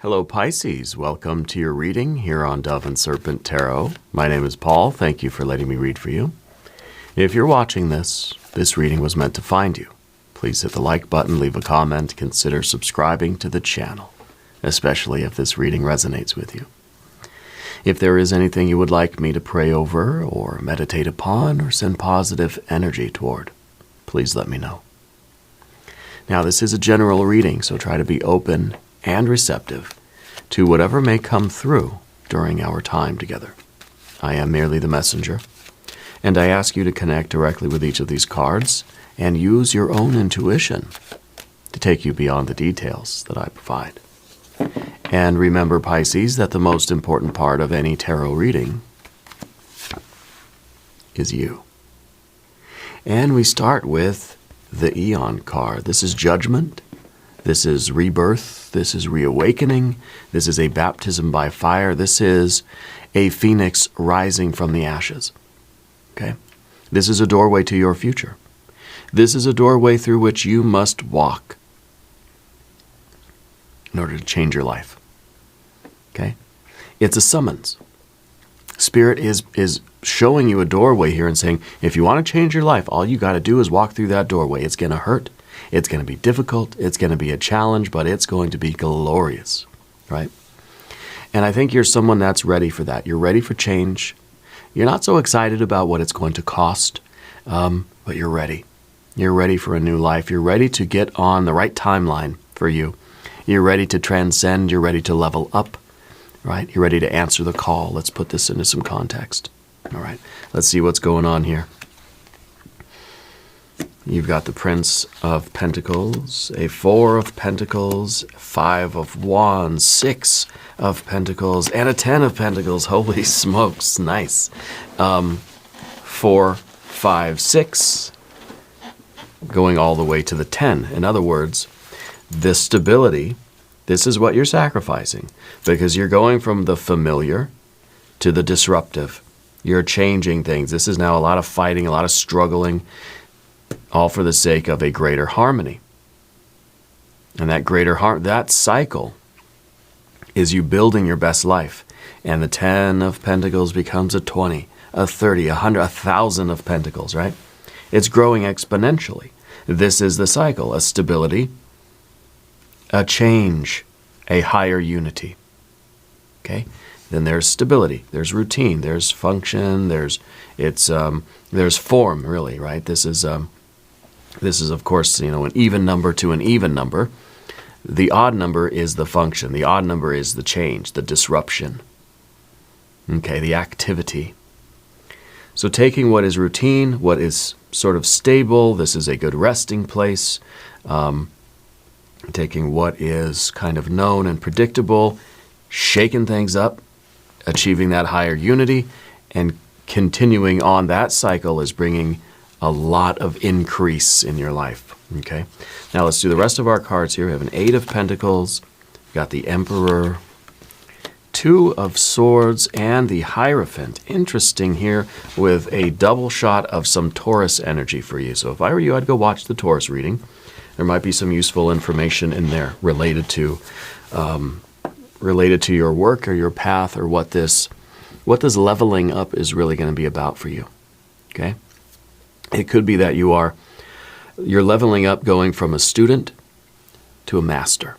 Hello Pisces, welcome to your reading here on Dove and Serpent Tarot. My name is Paul, thank you for letting me read for you. If you're watching this reading was meant to find you. Please hit the like button, leave a comment, consider subscribing to the channel, especially if this reading resonates with you. If there is anything you would like me to pray over or meditate upon or send positive energy toward, please let me know. Now this is a general reading, so try to be open and receptive to whatever may come through during our time together. I am merely the messenger, and I ask you to connect directly with each of these cards and use your own intuition to take you beyond the details that I provide. And remember, Pisces, that the most important part of any tarot reading is you. And we start with the Eon card. This is judgment. This is rebirth, this is reawakening, this is a baptism by fire, this is a phoenix rising from the ashes. Okay? This is a doorway to your future. This is a doorway through which you must walk in order to change your life. Okay? It's a summons. Spirit is showing you a doorway here and saying, if you want to change your life, all you got to do is walk through that doorway. It's going to hurt. It's going to be difficult, it's going to be a challenge, but it's going to be glorious, right? And I think you're someone that's ready for that. You're ready for change. You're not so excited about what it's going to cost, but you're ready. You're ready for a new life. You're ready to get on the right timeline for you. You're ready to transcend. You're ready to level up, right? You're ready to answer the call. Let's put this into some context. All right, let's see what's going on here. You've got the Prince of Pentacles, a Four of Pentacles, Five of Wands, Six of Pentacles, and a Ten of Pentacles. Holy smokes, nice. 4, 5, 6, going all the way to the 10. In other words, this stability, this is what you're sacrificing, because you're going from the familiar to the disruptive. You're changing things. This is now a lot of fighting, a lot of struggling, all for the sake of a greater harmony. And that greater that cycle is you building your best life. And the 10 of Pentacles becomes a 20, a 30, 100, 1,000 of Pentacles, right? It's growing exponentially. This is the cycle, a stability, a change, a higher unity. Okay? Then there's stability, there's routine, there's function, there's form, really, right? This is of course, an even number to an even number. The odd number is the function. The odd number is the change, the disruption. Okay, the activity. So taking what is routine, what is sort of stable, this is a good resting place. Taking what is kind of known and predictable, shaking things up, achieving that higher unity, and continuing on that cycle is bringing a lot of increase in your life. Okay, now let's do the rest of our cards here. We have an 8 of Pentacles, we've got the Emperor, 2 of Swords, and the Hierophant. Interesting here with a double shot of some Taurus energy for you. So if I were you, I'd go watch the Taurus reading. There might be some useful information in there related to your work or your path, or what this leveling up is really going to be about for you. Okay? It could be that you're leveling up, going from a student to a master,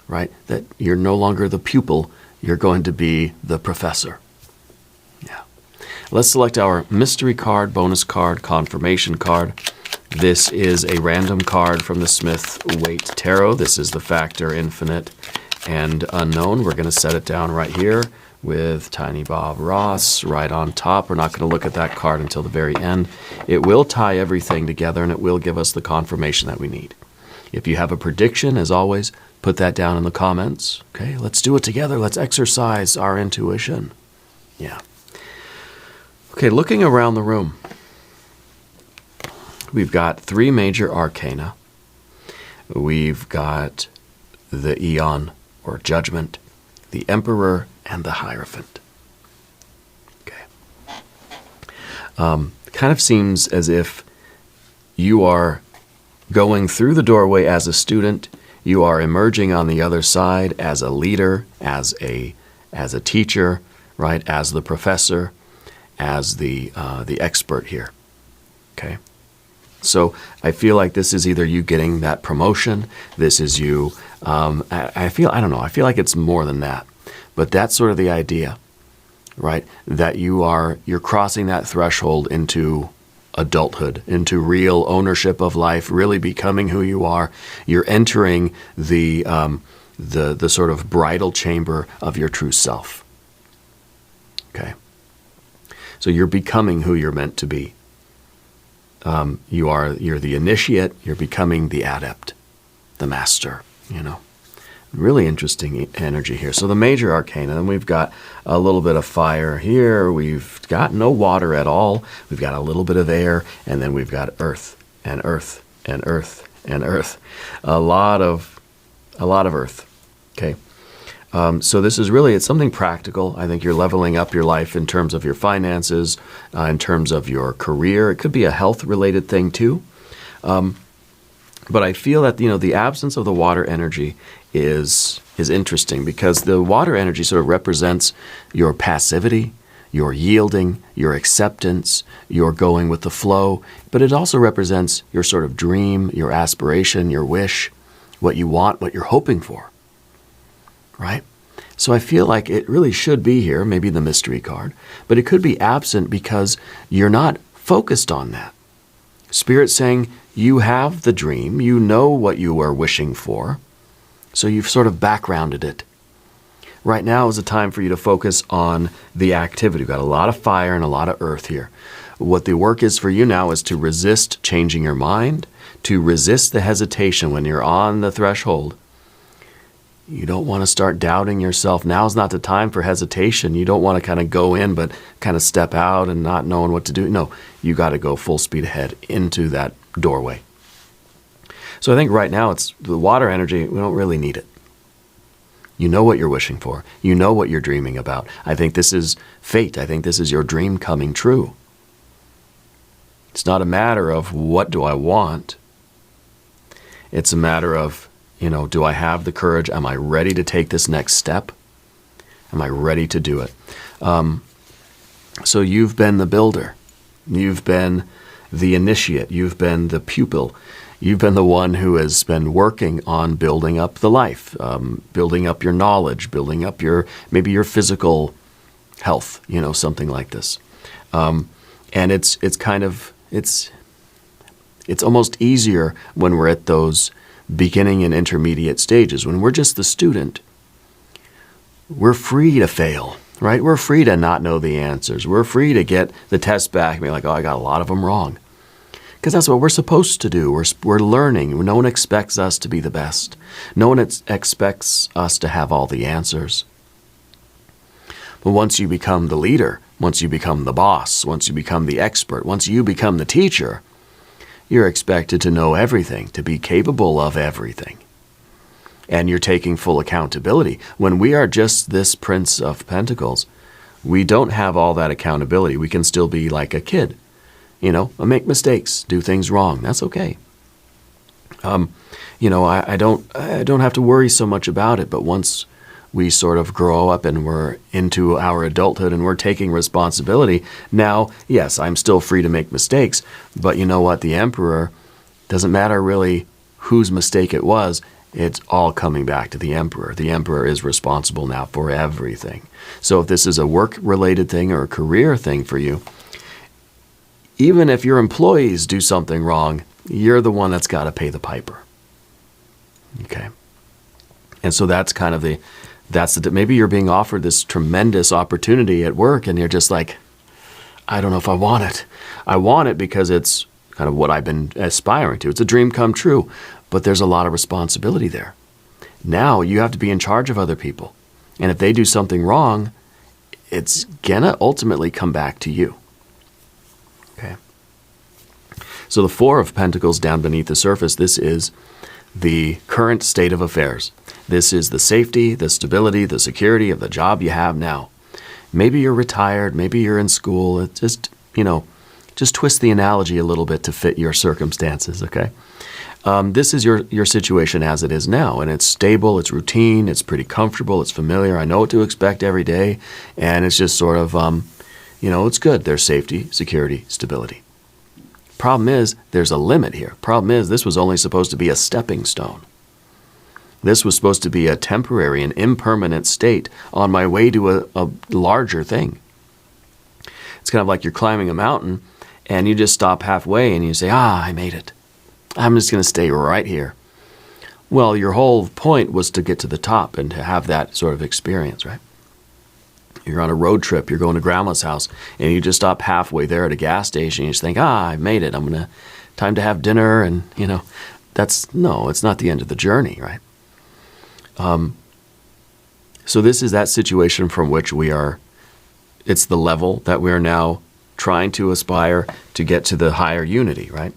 right? That you're no longer the pupil, you're going to be the professor. Yeah. Let's select our mystery card, bonus card, confirmation card. This is a random card from the Smith-Waite Tarot. This is the factor infinite and unknown. We're going to set it down right here with Tiny Bob Ross right on top. We're not going to look at that card until the very end. It will tie everything together, and it will give us the confirmation that we need. If you have a prediction, as always, put that down in the comments. Okay, let's do it together. Let's exercise our intuition. Yeah. Okay, looking around the room, we've got 3 major arcana. We've got the Eon, or Judgment, the Emperor, and the Hierophant. Okay. Kind of seems as if you are going through the doorway as a student You are emerging on the other side as a leader, as a teacher, right? As the professor, as the expert here. Okay. So I feel like this is either you getting that promotion. This is you. I don't know. I feel like it's more than that, but that's sort of the idea, right? That you're crossing that threshold into adulthood, into real ownership of life, really becoming who you are. You're entering the sort of bridal chamber of your true self. Okay. So you're becoming who you're meant to be. You're the initiate. You're becoming the adept, the master. Really interesting energy here. So the major arcana, and we've got a little bit of fire here. We've got no water at all. We've got a little bit of air, and then we've got earth and earth and earth and earth. A lot of earth. Okay. So this is really, it's something practical. I think you're leveling up your life in terms of your finances, in terms of your career. It could be a health-related thing too. But I feel that, the absence of the water energy is interesting, because the water energy sort of represents your passivity, your yielding, your acceptance, your going with the flow. But it also represents your sort of dream, your aspiration, your wish, what you want, what you're hoping for. Right? So I feel like it really should be here, maybe the mystery card, but it could be absent because you're not focused on that. Spirit's saying you have the dream, you know what you are wishing for, so you've sort of backgrounded it. Right now is a time for you to focus on the activity. We've got a lot of fire and a lot of earth here. What the work is for you now is to resist changing your mind, to resist the hesitation when you're on the threshold. You don't want to start doubting yourself. Now's not the time for hesitation. You don't want to kind of go in but kind of step out and not knowing what to do. No, you got to go full speed ahead into that doorway. So I think right now it's the water energy. We don't really need it. You know what you're wishing for. You know what you're dreaming about. I think this is fate. I think this is your dream coming true. It's not a matter of what do I want. It's a matter of, do I have the courage? Am I ready to take this next step? Am I ready to do it? So you've been the builder. You've been the initiate. You've been the pupil. You've been the one who has been working on building up the life, building up your knowledge, building up maybe your physical health, something like this. And it's almost easier when we're at those beginning and intermediate stages. When we're just the student, we're free to fail, right? We're free to not know the answers. We're free to get the test back and be like, oh, I got a lot of them wrong. Because that's what we're supposed to do. We're learning. No one expects us to be the best. No one expects us to have all the answers. But once you become the leader, once you become the boss, once you become the expert, once you become the teacher, you're expected to know everything, to be capable of everything. And you're taking full accountability. When we are just this Prince of Pentacles, we don't have all that accountability. We can still be like a kid. Make mistakes, do things wrong. That's okay. I don't have to worry so much about it. But once we sort of grow up and we're into our adulthood and we're taking responsibility, now, yes, I'm still free to make mistakes. But you know what? The Emperor, doesn't matter really whose mistake it was. It's all coming back to the Emperor. The Emperor is responsible now for everything. So if this is a work-related thing or a career thing for you, even if your employees do something wrong, you're the one that's got to pay the piper. Okay? And so that's kind of maybe you're being offered this tremendous opportunity at work and you're just like, I don't know if I want it. I want it because it's kind of what I've been aspiring to. It's a dream come true, but there's a lot of responsibility there. Now you have to be in charge of other people. And if they do something wrong, it's gonna ultimately come back to you. Okay. So the Four of Pentacles down beneath the surface, this is the current state of affairs. This is the safety, the stability, the security of the job you have now. Maybe you're retired, maybe you're in school. It's just twist the analogy a little bit to fit your circumstances, okay? This is your situation as it is now, and it's stable, it's routine, it's pretty comfortable, it's familiar. I know what to expect every day, and it's just sort of, it's good. There's safety, security, stability. Problem is, there's a limit here. Problem is, this was only supposed to be a stepping stone. This was supposed to be a temporary and impermanent state on my way to a larger thing. It's kind of like you're climbing a mountain, and you just stop halfway, and you say, I made it. I'm just going to stay right here. Well, your whole point was to get to the top and to have that sort of experience, right? You're on a road trip, you're going to grandma's house, and you just stop halfway there at a gas station, and you just think, I made it. Time to have dinner, and, it's not the end of the journey, right? So this is that situation from which it's the level that we are now trying to aspire to get to the higher unity, right?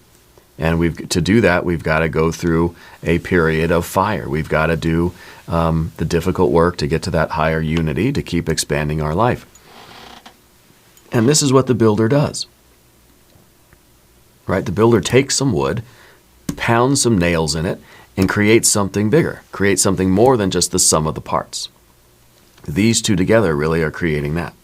And to do that, we've got to go through a period of fire. We've got to do the difficult work to get to that higher unity, to keep expanding our life. And this is what the builder does, right? The builder takes some wood, pounds some nails in it, and creates something bigger, creates something more than just the sum of the parts. These two together really are creating that.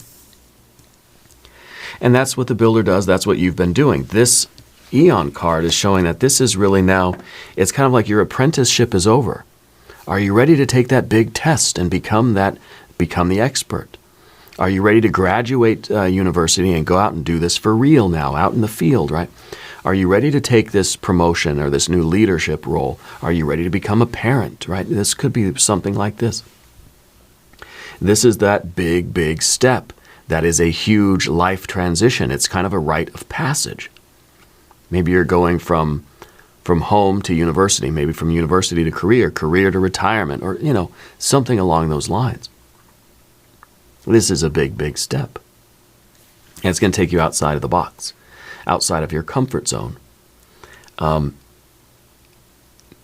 And that's what the builder does. That's what you've been doing. This Eon card is showing that this is really now, it's kind of like your apprenticeship is over. Are you ready to take that big test and become the expert? Are you ready to graduate university and go out and do this for real now, out in the field, right? Are you ready to take this promotion or this new leadership role? Are you ready to become a parent, right? This could be something like this. This is that big, big step. That is a huge life transition. It's kind of a rite of passage. Maybe you're going from home to university, maybe from university to career to retirement, or, something along those lines. This is a big, big step. And it's going to take you outside of the box, outside of your comfort zone. And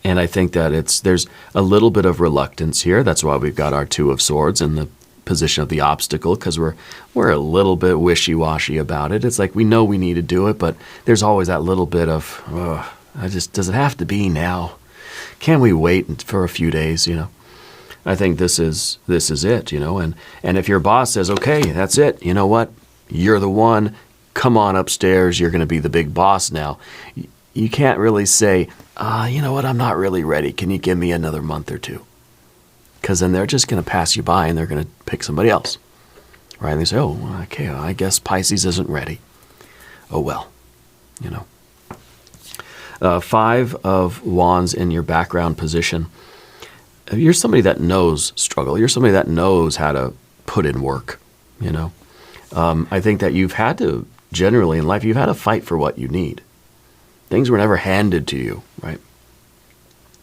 I think that there's a little bit of reluctance here. That's why we've got our Two of Swords in the position of the obstacle, because we're a little bit wishy-washy about it. It's like we know we need to do it, but there's always that little bit of, does it have to be now? Can we wait for a few days, I think this is it, and if your boss says, okay, that's it, you know what? You're the one, come on upstairs, you're going to be the big boss now. You can't really say, you know what, I'm not really ready. Can you give me another month or two? Because then they're just going to pass you by and they're going to pick somebody else, right? And they say, oh, okay, I guess Pisces isn't ready. Oh, well, Five of Wands in your background position. You're somebody that knows struggle. You're somebody that knows how to put in work, I think that you've had to, generally in life, you've had to fight for what you need. Things were never handed to you, right?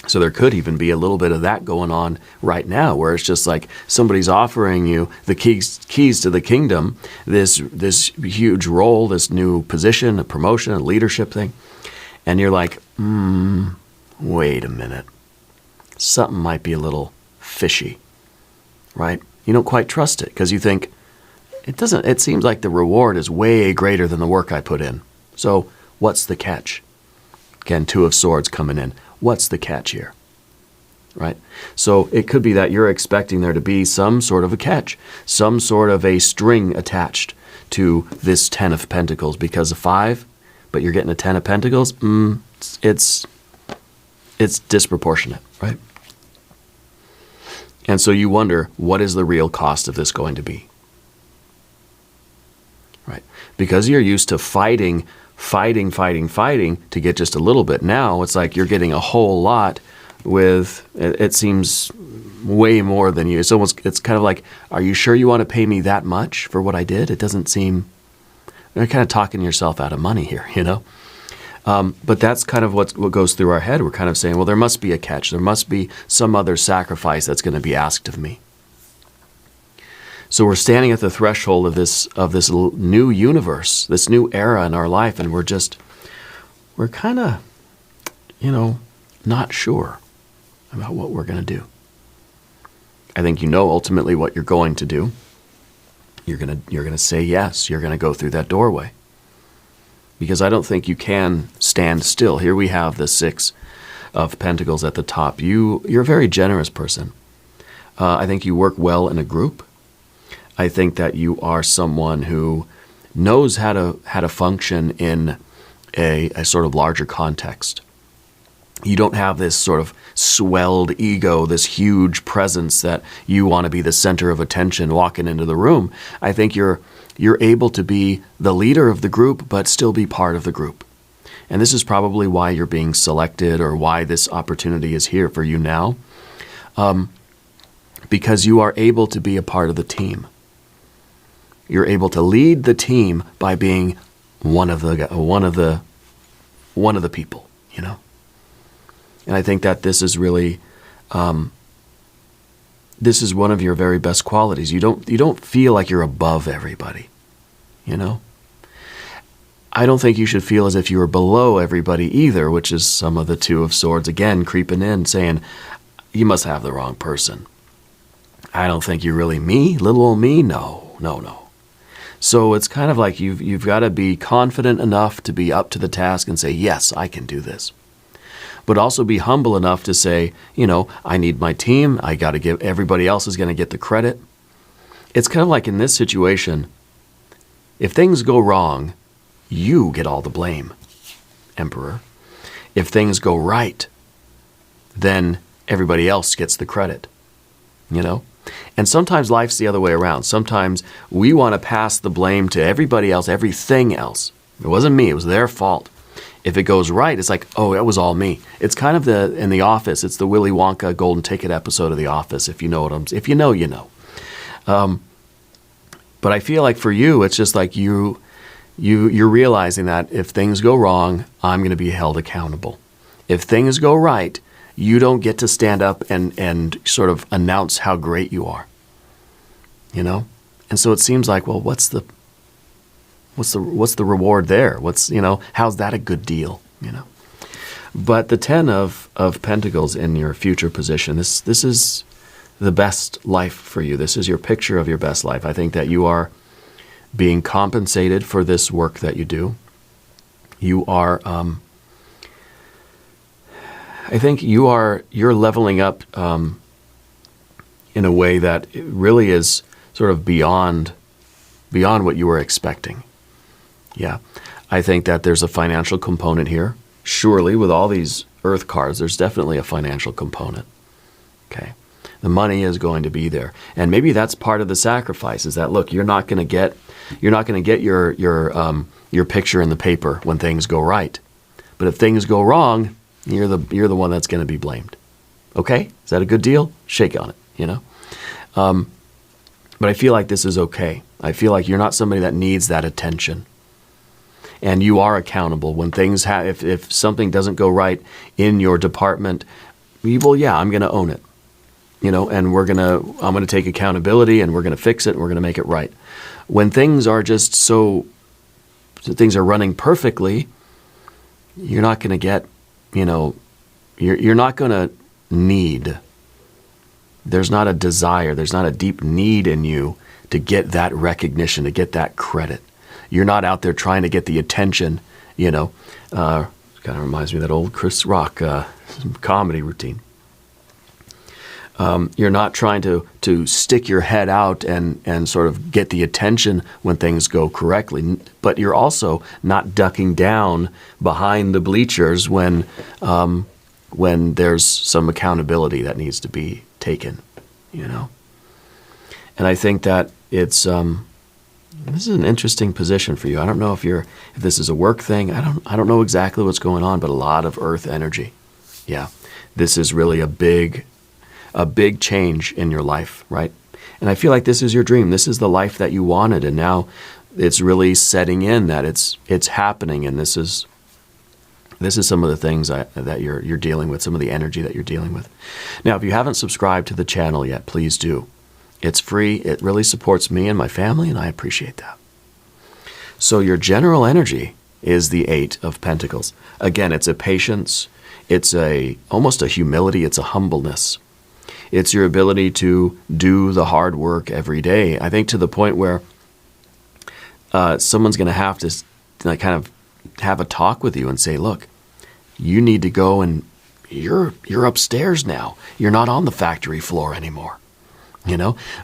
So there could even be a little bit of that going on right now, where it's just like somebody's offering you the keys to the kingdom, this huge role, this new position, a promotion, a leadership thing. And you're like, wait a minute. Something might be a little fishy, right? You don't quite trust it because you think, it seems like the reward is way greater than the work I put in. So what's the catch? Again, Two of Swords coming in. What's the catch here? Right? So it could be that you're expecting there to be some sort of a catch, some sort of a string attached to this Ten of Pentacles, because of 5, but you're getting a 10 of Pentacles, it's disproportionate, right? And so you wonder, what is the real cost of this going to be? Right? Because you're used to fighting to get just a little bit. Now it's like you're getting a whole lot with, it seems way more than you. It's kind of like, are you sure you want to pay me that much for what I did? It doesn't seem, you're kind of talking yourself out of money here, But that's kind of what goes through our head. We're kind of saying, well, there must be a catch. There must be some other sacrifice that's going to be asked of me. So we're standing at the threshold of this new universe, this new era in our life, and we're kind of, not sure about what we're going to do. I think ultimately what you're going to do. You're going to say yes. You're going to go through that doorway. Because I don't think you can stand still. Here we have the 6 of Pentacles at the top, you're a very generous person. I think you work well in a group. I think that you are someone who knows how to function in a sort of larger context. You don't have this sort of swelled ego, this huge presence that you want to be the center of attention walking into the room. I think you're able to be the leader of the group, but still be part of the group. And this is probably why you're being selected, or why this opportunity is here for you now, because you are able to be a part of the team. You're able to lead the team by being one of the people, you know. And I think that this is really, this is one of your very best qualities. You don't feel like you're above everybody, you know. I don't think you should feel as if you are below everybody either, which is some of the Two of Swords again creeping in, saying, you must have the wrong person. I don't think you're really me, little old me. No. So it's kind of like you've got to be confident enough to be up to the task and say, yes, I can do this. But also be humble enough to say, you know, I need my team. I got to give, everybody else is going to get the credit. It's kind of like in this situation, if things go wrong, you get all the blame, Emperor. If things go right, then everybody else gets the credit, you know? And sometimes life's the other way around. Sometimes we want to pass the blame to everybody else, everything else. It wasn't me, it was their fault. If it goes right, it's like, oh, it was all me. It's kind of in The Office, it's the Willy Wonka golden ticket episode of The Office, if you know if you know, you know. But I feel like for you, it's just like you're realizing that if things go wrong, I'm going to be held accountable. If things go right, you don't get to stand up and sort of announce how great you are, you know? And so it seems like, well, what's the reward there? How's that a good deal, you know? But the 10 of Pentacles in your future position, this is the best life for you. This is your picture of your best life. I think that you are being compensated for this work that you do. You are, I think you're leveling up in a way that it really is sort of beyond what you were expecting. Yeah, I think that there's a financial component here. Surely, with all these Earth cards, there's definitely a financial component. Okay, the money is going to be there, and maybe that's part of the sacrifice. Is that, look, you're not going to get your picture in the paper when things go right, but if things go wrong, you're the one that's going to be blamed. Okay, is that a good deal? Shake on it, you know. But I feel like this is okay. I feel like you're not somebody that needs that attention. And you are accountable when things if something doesn't go right in your department, well, yeah, I'm going to own it, you know, and I'm going to take accountability, and we're going to fix it, and we're going to make it right. When things are just things are running perfectly, you're not going to get, you know, you're not going to need. There's not a desire, there's not a deep need in you to get that recognition, to get that credit. You're not out there trying to get the attention, you know. Kind of reminds me of that old Chris Rock comedy routine. You're not trying to stick your head out and sort of get the attention when things go correctly, but you're also not ducking down behind the bleachers when there's some accountability that needs to be taken, you know. And I think that it's this is an interesting position for you. I don't know if this is a work thing. I don't know exactly what's going on, but a lot of Earth energy. Yeah, this is really a big change in your life, right? And I feel like this is your dream. This is the life that you wanted, and now it's really setting in that it's happening, and this is some of the things that you're dealing with, some of the energy that you're dealing with. Now, if you haven't subscribed to the channel yet, please do. It's free. It really supports me and my family, and I appreciate that. So your general energy is the 8 of Pentacles. Again, it's a patience. It's almost a humility. It's a humbleness. It's your ability to do the hard work every day. I think to the point where someone's going to have to kind of have a talk with you and say, look, you need to go and you're upstairs now. You're not on the factory floor anymore.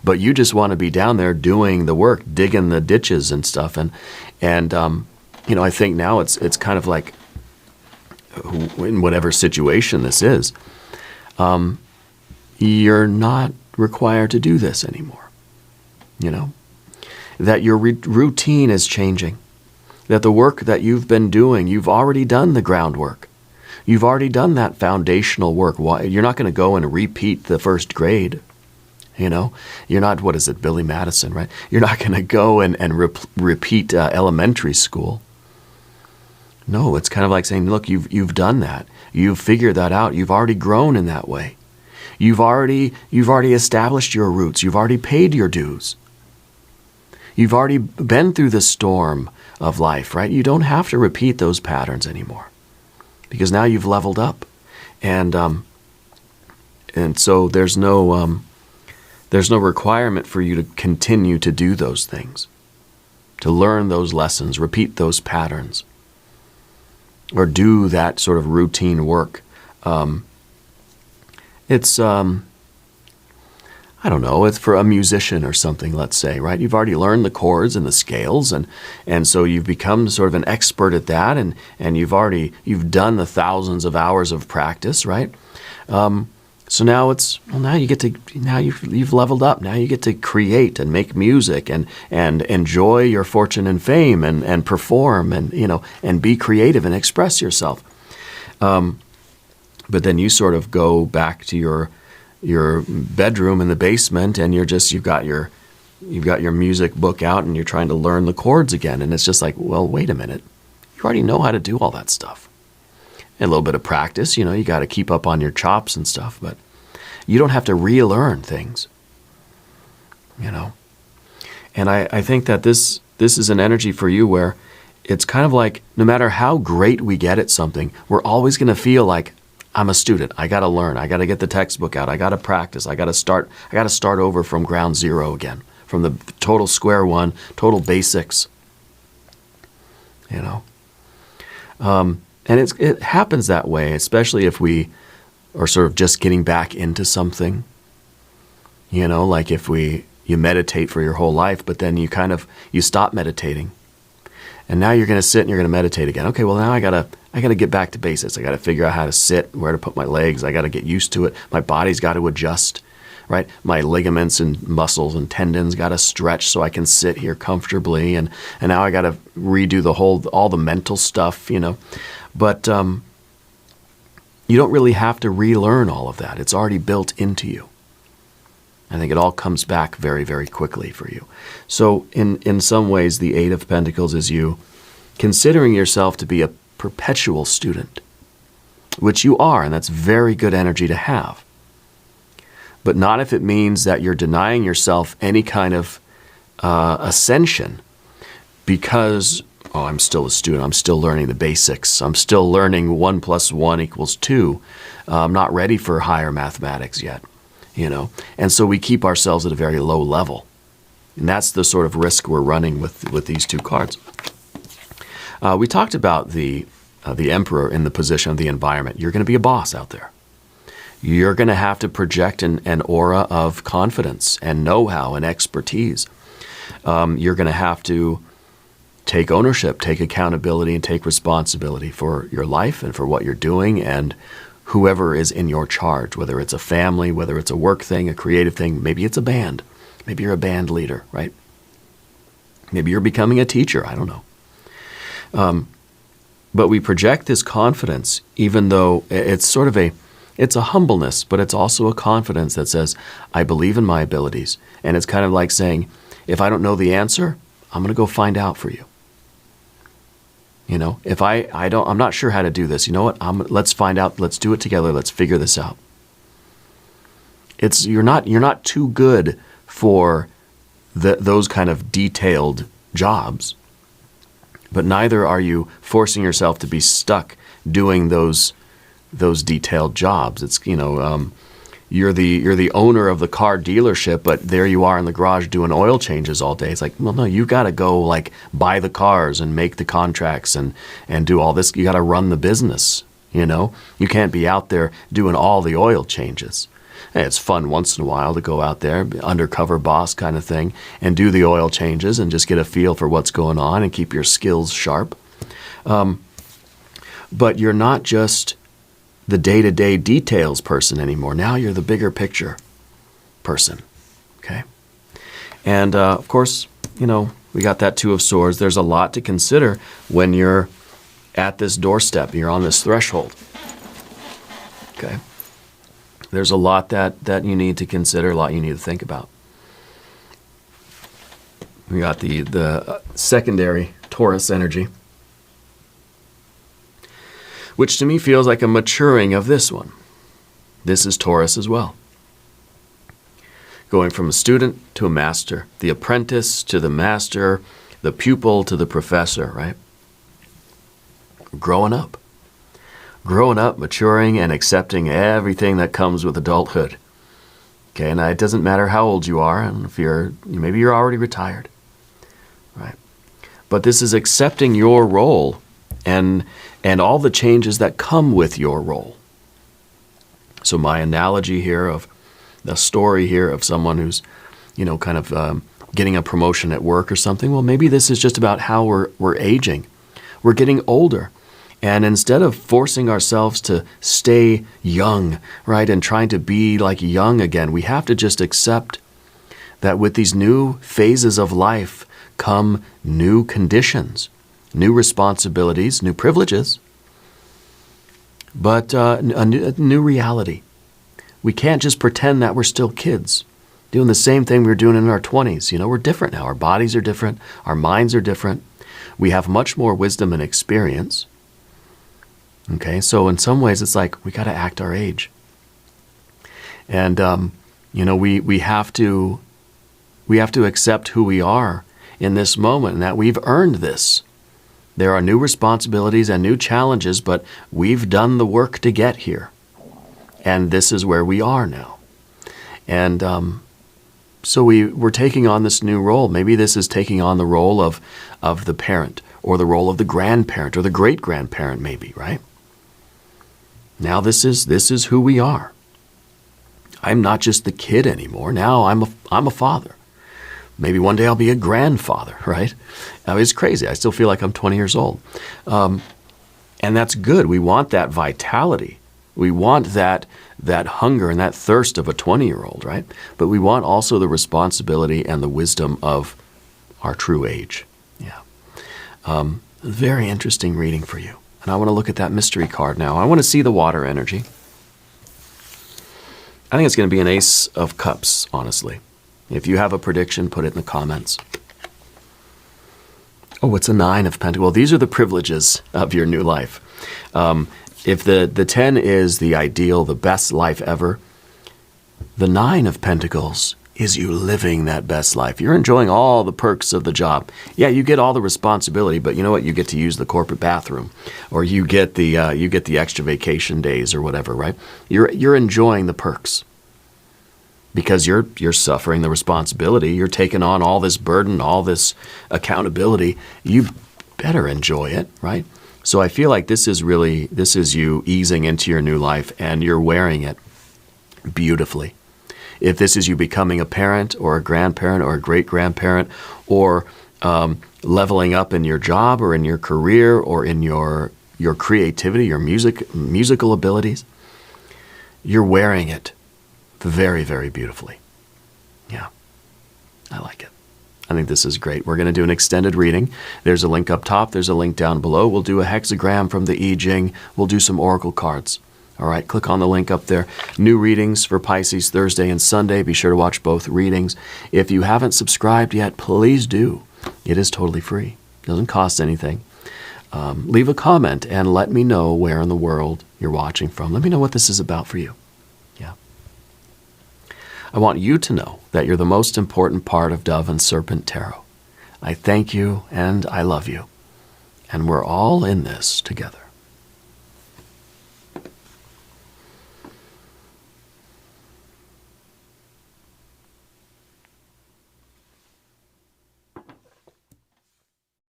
But you just want to be down there doing the work, digging the ditches and stuff. And I think now it's kind of like, in whatever situation this is, you're not required to do this anymore. That your routine is changing. That the work that you've been doing, you've already done the groundwork. You've already done that foundational work. You're not going to go and repeat the first grade. You're not, what is it, Billy Madison, right? You're not going to go and repeat elementary school. No, it's kind of like saying, look, you've done that. You've figured that out. You've already grown in that way. You've already established your roots. You've already paid your dues. You've already been through the storm of life, right? You don't have to repeat those patterns anymore because now you've leveled up, and so there's no requirement for you to continue to do those things, to learn those lessons, repeat those patterns, or do that sort of routine work. It's I don't know, it's for a musician or something, let's say, right? You've already learned the chords and the scales, and so you've become sort of an expert at that, and you've done the thousands of hours of practice, right? So now you've leveled up. Now you get to create and make music and enjoy your fortune and fame and perform and be creative and express yourself. But then you sort of go back to your bedroom in the basement, and you've got your music book out, and you're trying to learn the chords again, and it's just like, well, wait a minute, you already know how to do all that stuff. And a little bit of practice, you got to keep up on your chops and stuff, but you don't have to relearn things, And I think that this is an energy for you where it's kind of like, no matter how great we get at something, we're always going to feel like, I'm a student. I got to learn. I got to get the textbook out. I got to practice. I got to start over from ground zero again, from the total square one, total basics. And it happens that way, especially if we are sort of just getting back into something. Like if you meditate for your whole life, but then you stop meditating. And now you're going to sit and you're going to meditate again. Okay, well now I got to get back to basics. I got to figure out how to sit, where to put my legs. I got to get used to it. My body's got to adjust, right? My ligaments and muscles and tendons got to stretch so I can sit here comfortably. And now I got to redo all the mental stuff, But you don't really have to relearn all of that. It's already built into you. I think it all comes back very, very quickly for you. So in some ways, the Eight of Pentacles is you considering yourself to be a perpetual student, which you are, and that's very good energy to have. But not if it means that you're denying yourself any kind of ascension because, I'm still a student, I'm still learning the basics, I'm still learning 1 + 1 = 2, I'm not ready for higher mathematics yet. And so we keep ourselves at a very low level. And that's the sort of risk we're running with these two cards. We talked about the Emperor in the position of the environment. You're going to be a boss out there. You're going to have to project an aura of confidence and know-how and expertise. You're going to have to take ownership, take accountability, and take responsibility for your life and for what you're doing and whoever is in your charge, whether it's a family, whether it's a work thing, a creative thing, maybe it's a band. Maybe you're a band leader, right? Maybe you're becoming a teacher, I don't know. But we project this confidence, even though it's it's a humbleness, but it's also a confidence that says, I believe in my abilities. And it's kind of like saying, if I don't know the answer, I'm going to go find out for you. If I'm not sure how to do this, you know what? Let's find out. Let's do it together. Let's figure this out. You're not too good for those kind of detailed jobs, but neither are you forcing yourself to be stuck doing those detailed jobs. It's you're the owner of the car dealership, but there you are in the garage doing oil changes all day. It's like, well, no, you got to go buy the cars and make the contracts and do all this. You got to run the business, You know, you can't be out there doing all the oil changes. Hey, it's fun once in a while to go out there, undercover boss kind of thing, and do the oil changes and just get a feel for what's going on and keep your skills sharp. But you're not just the day-to-day details person anymore. Now you're the bigger picture person, okay? And, of course, you know, we got that Two of Swords. There's a lot to consider when you're at this doorstep, you're on this threshold, okay? There's a lot that you need to consider, a lot you need to think about. We got the secondary Taurus energy, which to me feels like a maturing of this one. This is Taurus as well. Going from a student to a master, the apprentice to the master, the pupil to the professor, right? Growing up, maturing, and accepting everything that comes with adulthood. Okay, and it doesn't matter how old you are, and if maybe you're already retired, right? But this is accepting your role and all the changes that come with your role. So my analogy here of the story here of someone who's, you know, kind of getting a promotion at work or something. Well, maybe this is just about how we're aging. We're getting older. And instead of forcing ourselves to stay young, right, and trying to be like young again, we have to just accept that with these new phases of life come new conditions, new responsibilities, new privileges, but a new reality. We can't just pretend that we're still kids, doing the same thing we were doing in our 20s. You know, we're different now. Our bodies are different. Our minds are different. We have much more wisdom and experience. Okay, so in some ways it's like we got to act our age. And, you know, we have to accept who we are in this moment and that we've earned this. There are new responsibilities and new challenges, but we've done the work to get here. And this is where we are now. And so we're taking on this new role. Maybe this is taking on the role of the parent, or the role of the grandparent, or the great-grandparent maybe, right? Now this is who we are. I'm not just the kid anymore. Now I'm a father. Maybe one day I'll be a grandfather, right? Now, it's crazy. I still feel like I'm 20 years old. And that's good. We want that vitality. We want that hunger and that thirst of a 20-year-old, right? But we want also the responsibility and the wisdom of our true age. Yeah. Very interesting reading for you. And I want to look at that mystery card now. I want to see the water energy. I think it's going to be an Ace of Cups, honestly. If you have a prediction, put it in the comments. Oh, it's a Nine of Pentacles. Well, these are the privileges of your new life. If the 10 is the ideal, the best life ever, the 9 of Pentacles is you living that best life. You're enjoying all the perks of the job. Yeah, you get all the responsibility, but you know what? You get to use the corporate bathroom, or you get the extra vacation days or whatever, right? You're enjoying the perks because you're suffering the responsibility. You're taking on all this burden, all this accountability. You better enjoy it, right? So I feel like this is you easing into your new life, and you're wearing it beautifully. If this is you becoming a parent or a grandparent or a great-grandparent, or leveling up in your job or in your career or in your creativity, your musical abilities, you're wearing it very, very beautifully. Yeah, I like it. I think this is great. We're going to do an extended reading. There's a link up top. There's a link down below. We'll do a hexagram from the Jing. We'll do some oracle cards. All right, click on the link up there. New readings for Pisces Thursday and Sunday. Be sure to watch both readings. If you haven't subscribed yet, please do. It is totally free. Doesn't cost anything. Leave a comment and let me know where in the world you're watching from. Let me know what this is about for you. Yeah. I want you to know that you're the most important part of Dove and Serpent Tarot. I thank you and I love you. And we're all in this together.